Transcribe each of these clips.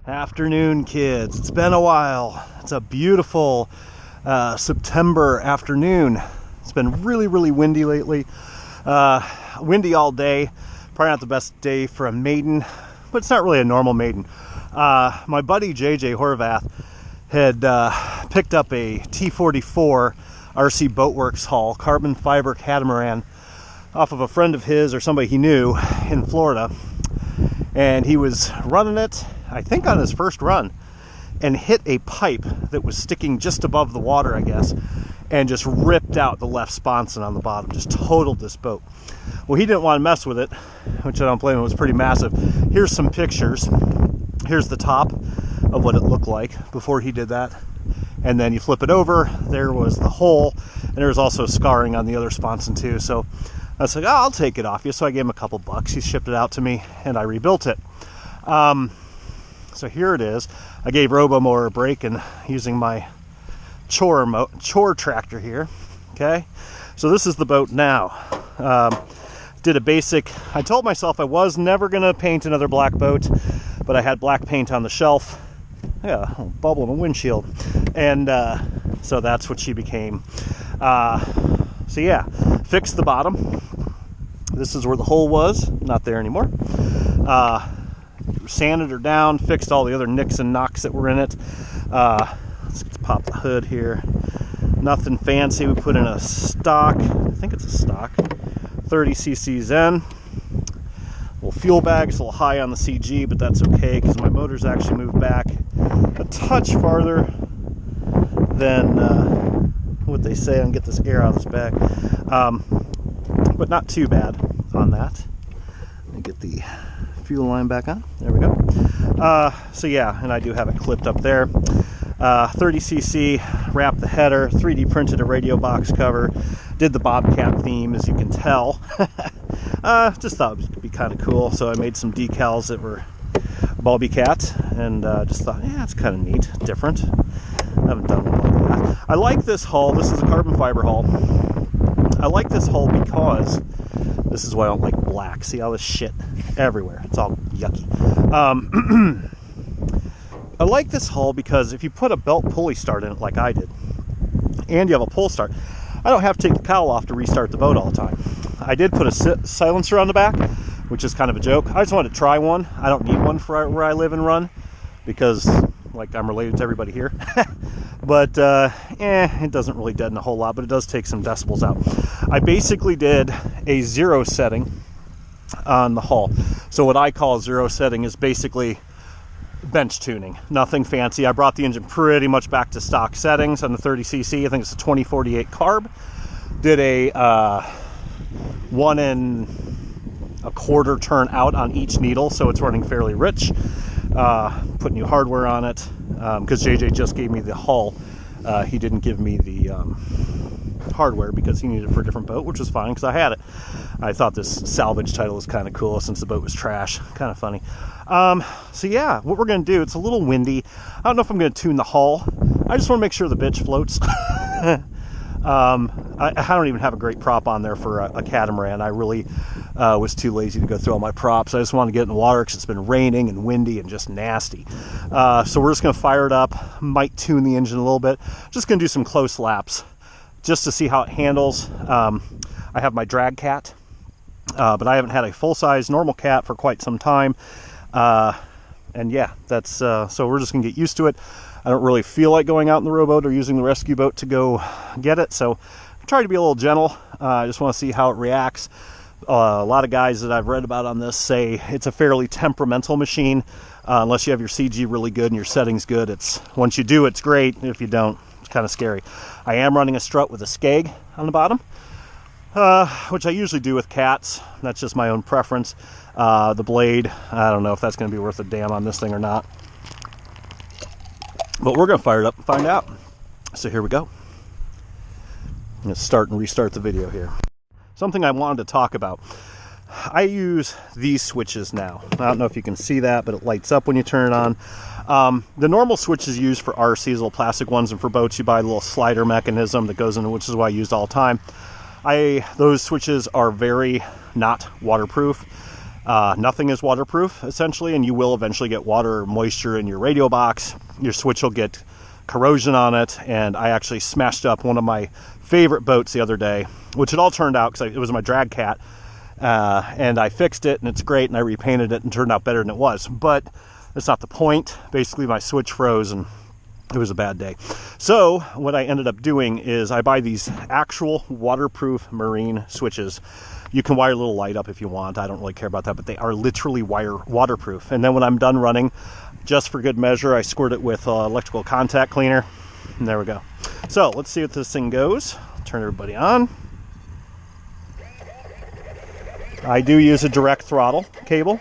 Afternoon, kids. It's been a while. It's a beautiful September afternoon. It's been really, really windy lately. Windy all day. Probably not the best day for a maiden, but it's not really a normal maiden. My buddy JJ Horvath had picked up a T-44 RC BoatWorks hull, carbon fiber catamaran, off of a friend of his or somebody he knew in Florida. And he was running it, I think on his first run, and hit a pipe that was sticking just above the water, I guess, and just ripped out the left sponson on the bottom, just totaled this boat. Well, he didn't want to mess with it, which I don't blame him. It was pretty massive. Here's some pictures. Here's the top of what it looked like before he did that. And then you flip it over, there was the hole, and there was also scarring on the other sponson too. So I was like, oh, I'll take it off you. So I gave him a couple bucks. He shipped it out to me, and I rebuilt it. So here it is. I gave Robomower a break and using my chore tractor here. Okay, so this is the boat now. Did a basic. I told myself I was never gonna paint another black boat, but I had black paint on the shelf. Yeah, a little bubble in the windshield, and so that's what she became. So yeah, fixed the bottom. This is where the hole was, not there anymore. Sanded her down, fixed all the other nicks and knocks that were in it. Let's pop the hood here. Nothing fancy. We put in a stock, I think it's a stock, 30cc Zen. Little fuel bag. It's a little high on the CG, but that's okay because my motor's actually moved back a touch farther than what they say. I can get this air out of this bag, but not too bad on that. Let me get the fuel line back on. There we go. So yeah, and I do have it clipped up there. 30cc, wrapped the header, 3D printed a radio box cover, did the Bobcat theme, as you can tell. Just thought it would be kind of cool, so I made some decals that were Bobby Cat, and just thought, yeah, it's kind of neat, different. I haven't done one like that. I like this hull. This is a carbon fiber hull. I like this hull because this is why I don't like black. See all this shit everywhere. It's all yucky. I like this hull because if you put a belt pulley start in it like I did, and you have a pull start, I don't have to take the cowl off to restart the boat all the time. I did put a silencer on the back, which is kind of a joke. I just wanted to try one. I don't need one for where I live and run because, like, I'm related to everybody here. But, it doesn't really deaden a whole lot, but it does take some decibels out. I basically did a zero setting on the hull. So what I call zero setting is basically bench tuning, nothing fancy. I brought the engine pretty much back to stock settings on the 30cc. I think it's a 2048 carb. Did a 1 1/4 turn out on each needle, so it's running fairly rich. Put new hardware on it because JJ just gave me the hull. He didn't give me the hardware because he needed it for a different boat, which was fine because I had it. I thought this salvage title was kind of cool since the boat was trash. Kind of funny. So yeah, what we're going to do, it's a little windy. I don't know if I'm going to tune the hull. I just want to make sure the bitch floats. I don't even have a great prop on there for a catamaran. I really was too lazy to go through all my props. I just wanted to get in the water because it's been raining and windy and just nasty. So we're just going to fire it up, might tune the engine a little bit. Just going to do some close laps just to see how it handles. I have my drag cat, but I haven't had a full-size normal cat for quite some time. And yeah, that's so we're just gonna get used to it. I don't really feel like going out in the rowboat or using the rescue boat to go get it, so I try to be a little gentle. I just want to see how it reacts. A lot of guys that I've read about on this say it's a fairly temperamental machine. Unless you have your CG really good and your settings good, it's once you do, it's great. If you don't, it's kind of scary. I am running a strut with a skeg on the bottom, which I usually do with cats. That's just my own preference. The blade, I don't know if that's going to be worth a damn on this thing or not. But we're going to fire it up and find out. So here we go. I'm going to start and restart the video here. Something I wanted to talk about. I use these switches now. I don't know if you can see that, but it lights up when you turn it on. The normal switches used for RCs, little plastic ones, and for boats you buy a little slider mechanism that goes in, which is what I used all the time. Those switches are very not waterproof. Nothing is waterproof, essentially, and you will eventually get water or moisture in your radio box. Your switch will get corrosion on it, and I actually smashed up one of my favorite boats the other day, which it all turned out because it was my drag cat, and I fixed it, and it's great, and I repainted it, and turned out better than it was. But that's not the point. Basically, my switch froze, and it was a bad day. So what I ended up doing is I buy these actual waterproof marine switches. You can wire a little light up if you want. I don't really care about that, but they are literally waterproof. And then when I'm done running, just for good measure, I squirt it with electrical contact cleaner. And there we go. So let's see what this thing goes. Turn everybody on. I do use a direct throttle cable.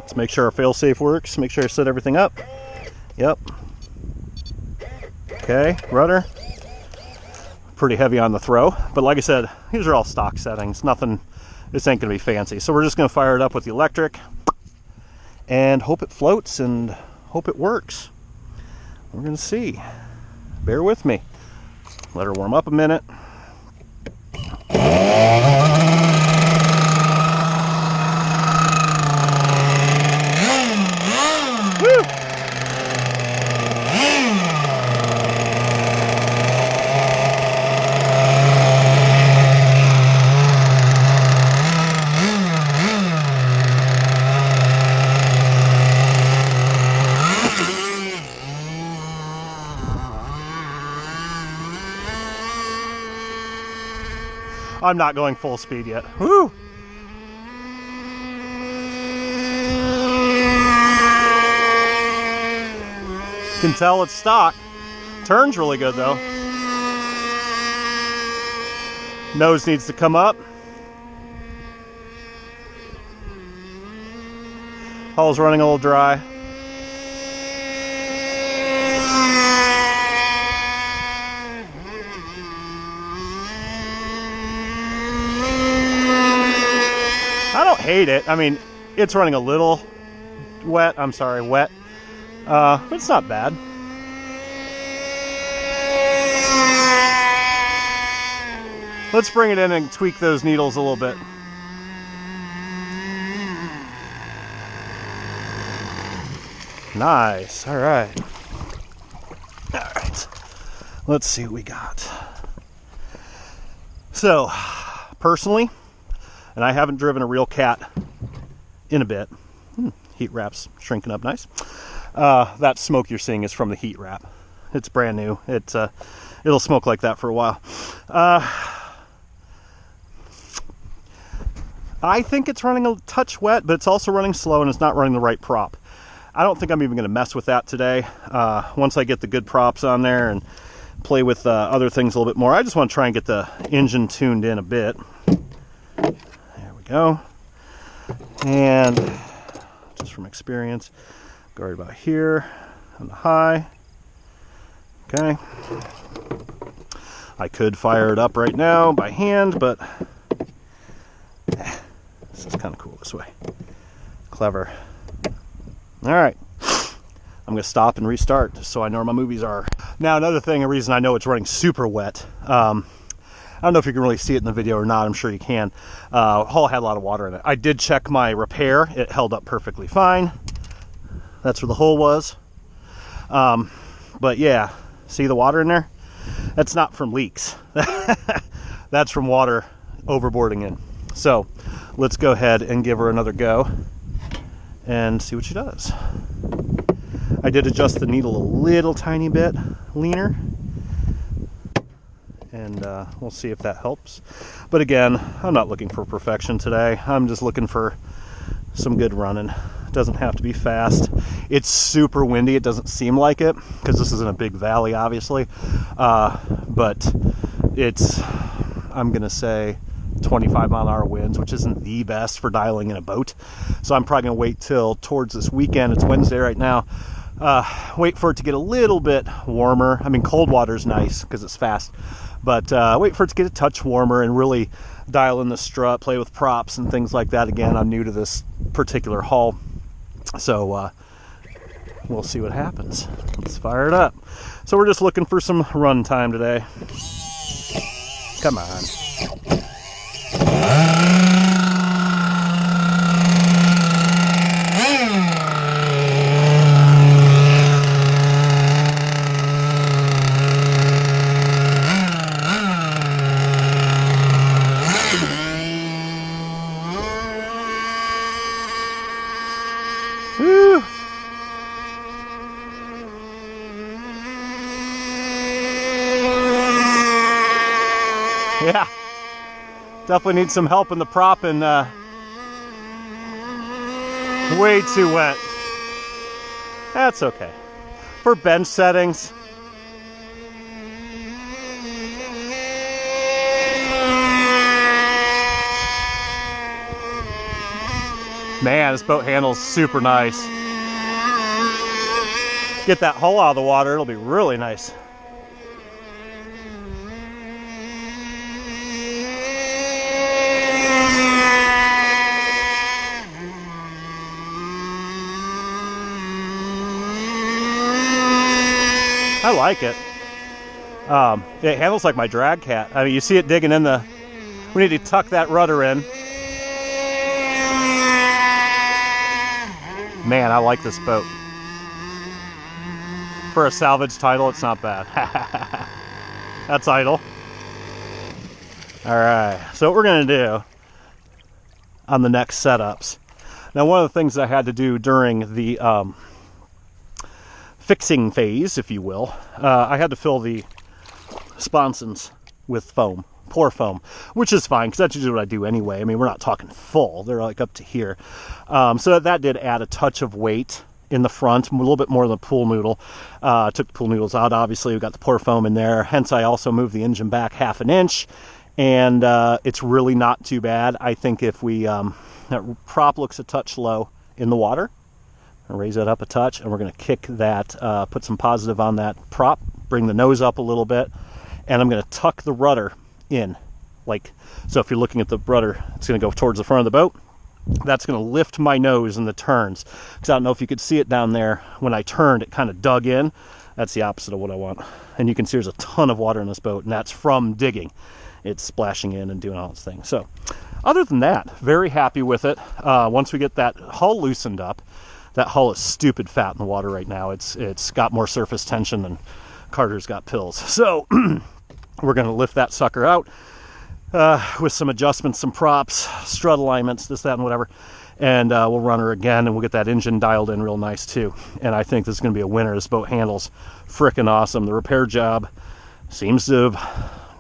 Let's make sure our failsafe works. Make sure I set everything up. Yep. Okay, rudder. Pretty heavy on the throw, but like I said, these are all stock settings. Nothing, this ain't gonna be fancy. So we're just gonna fire it up with the electric and hope it floats and hope it works. We're gonna see. Bear with me. Let her warm up a minute. Woo! I'm not going full speed yet. Woo! Can tell it's stock. Turns really good though. Nose needs to come up. Hull's running a little dry. I don't hate it. I mean, it's running a little wet. I'm sorry, wet. But it's not bad. Let's bring it in and tweak those needles a little bit. Nice. All right. All right. Let's see what we got. So, personally, and I haven't driven a real cat in a bit. Heat wrap's shrinking up nice. That smoke you're seeing is from the heat wrap. It's brand new. It'll smoke like that for a while. I think it's running a touch wet, but it's also running slow and it's not running the right prop. I don't think I'm even going to mess with that today. Once I get the good props on there and play with other things a little bit more, I just want to try and get the engine tuned in a bit. There we go. And just from experience, go right about here on the high. Okay. I could fire it up right now by hand, but this is kind of cool this way. Clever. All right. I'm going to stop and restart just so I know where my movies are. Now, another thing, a reason I know it's running super wet. I don't know if you can really see it in the video or not. I'm sure you can. Hull had a lot of water in it. I did check my repair. It held up perfectly fine. That's where the hole was. But yeah, see the water in there? That's not from leaks. That's from water overboarding in. So let's go ahead and give her another go and see what she does. I did adjust the needle a little tiny bit leaner, and we'll see if that helps. But again, I'm not looking for perfection today. I'm just looking for some good running. It doesn't have to be fast. It's super windy. It doesn't seem like it because this isn't a big valley, obviously. But it's, I'm gonna say, 25-mile-an-hour winds, which isn't the best for dialing in a boat. So I'm probably gonna wait till towards this weekend. It's Wednesday right now. Wait for it to get a little bit warmer. I mean, cold water's nice because it's fast, but wait for it to get a touch warmer and really dial in the strut, play with props and things like that. Again, I'm new to this particular hull, so we'll see what happens. Let's fire it up. So we're just looking for some run time today. Come on. Definitely need some help in the prop, and way too wet. That's okay. For bench settings, man, this boat handles super nice. Get that hull out of the water, it'll be really nice. I like it. It handles like my drag cat. I mean, you see it digging in the... We need to tuck that rudder in. Man, I like this boat. For a salvage title, it's not bad. That's idle. Alright, so what we're going to do on the next setups. Now, one of the things I had to do during the fixing phase, if you will, I had to fill the sponsons with foam, pour foam, which is fine because that's usually what I do anyway. I mean, we're not talking full, they're like up to here. So that did add a touch of weight in the front, a little bit more than the pool noodle. Took the pool noodles out, obviously. We got the pour foam in there, hence I also moved the engine back 1/2 inch, and it's really not too bad. I think if we, that prop looks a touch low in the water, I'll raise that up a touch, and we're going to kick that, put some positive on that prop, bring the nose up a little bit, and I'm going to tuck the rudder in. Like, so if you're looking at the rudder, it's going to go towards the front of the boat. That's going to lift my nose in the turns. Because I don't know if you could see it down there. When I turned, it kind of dug in. That's the opposite of what I want. And you can see there's a ton of water in this boat, and that's from digging. It's splashing in and doing all its things. So, other than that, very happy with it. Once we get that hull loosened up, that hull is stupid fat in the water right now. It's got more surface tension than Carter's got pills. So, we're going to lift that sucker out. With some adjustments, some props, strut alignments, this, that, and whatever. And we'll run her again, and we'll get that engine dialed in real nice, too. And I think this is going to be a winner. This boat handles frickin' awesome. The repair job seems to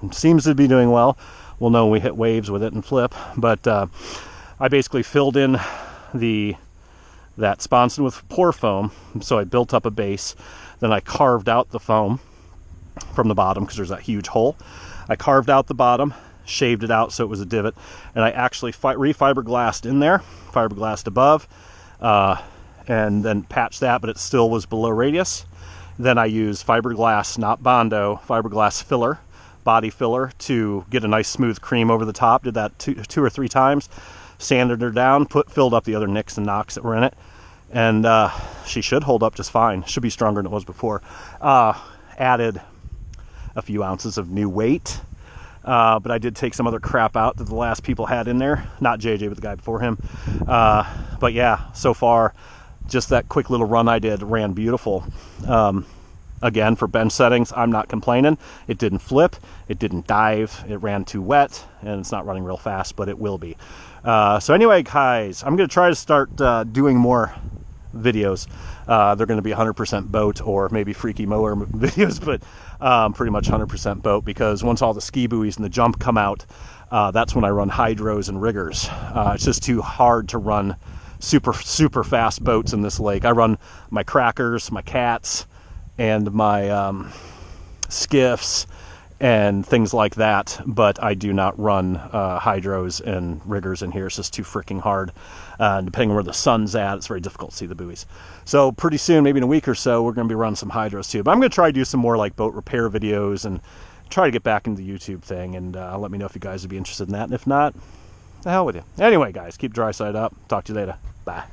be doing well. We'll know when we hit waves with it and flip. But I basically filled in that sponson with pour foam. So I built up a base. Then I carved out the foam from the bottom because there's that huge hole. I carved out the bottom, shaved it out so it was a divot, and I actually refiberglassed in there, fiberglassed above, and then patched that, but it still was below radius. Then I used fiberglass, not Bondo, fiberglass filler, body filler, to get a nice smooth cream over the top. Did that two or three times, sanded her down, filled up the other nicks and knocks that were in it, and she should hold up just fine. Should be stronger than it was before. Added a few ounces of new weight. But I did take some other crap out that the last people had in there. Not JJ, but the guy before him. But yeah, so far, just that quick little run I did ran beautiful. Again, for bench settings, I'm not complaining. It didn't flip. It didn't dive. It ran too wet. And it's not running real fast, but it will be. So anyway, guys, I'm going to try to start doing more videos. They're going to be 100% boat or maybe freaky mower videos, but pretty much 100% boat, because once all the ski buoys and the jump come out, that's when I run hydros and riggers. It's just too hard to run super fast boats in this lake. I run my crackers, my cats, and my skiffs and things like that, but I do not run hydros and riggers in here. It's just too freaking hard. Depending on where the sun's at, it's very difficult to see the buoys. So pretty soon, maybe in a week or so, we're going to be running some hydros too. But I'm going to try to do some more like boat repair videos and try to get back into the YouTube thing, and let me know if you guys would be interested in that. And if not, the hell with you. Anyway, guys, keep dry side up. Talk to you later. Bye.